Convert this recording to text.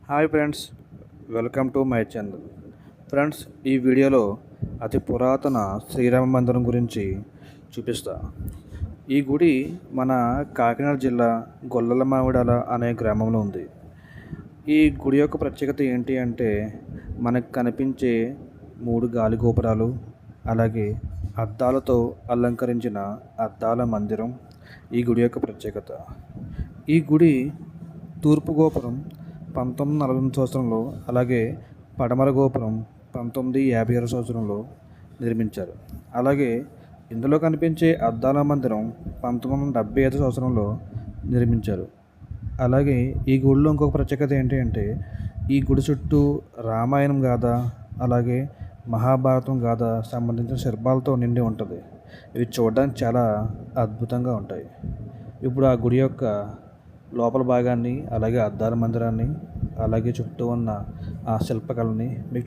Hi friends, welcome to my channel. Friends, ఈ వీడియోలో అతి పురాతన శ్రీరామ మందిరం గురించి చూపిస్తా. ఈ గుడి మన కాకినాడ జిల్లా గొల్లలమామిడాల అనే గ్రామంలో ఉంది. ఈ గుడి యొక్క ప్రత్యేకత ఏంటి అంటే మనకు కనిపించే 3 గాలి గోపురాలు, అలాగే అద్దాలతో అలంకరించిన అద్దాల మందిరం ఈ గుడి యొక్క ప్రత్యేకత. ఈ గుడి తూర్పు గోపురం 1948 సంవత్సరంలో, అలాగే పడమర గోపురం 1956 సంవత్సరంలో నిర్మించారు. అలాగే ఇందులో కనిపించే అద్దాల మందిరం 1975 సంవత్సరంలో నిర్మించారు. అలాగే ఈ గుడిలో ఇంకొక ప్రత్యేకత ఏంటి అంటే ఈ గుడి చుట్టూ రామాయణం గాథ, అలాగే మహాభారతం గాథ సంబంధించిన శిల్పాలతో నిండి ఉంటుంది. ఇవి చూడడానికి చాలా అద్భుతంగా ఉంటాయి. ఇప్పుడు ఆ గుడి యొక్క లోపల భాగాన్ని, అలాగే అద్దాల మందిరాన్ని, అలాగే చుట్టూ ఉన్న ఆ శిల్పకళని మీకు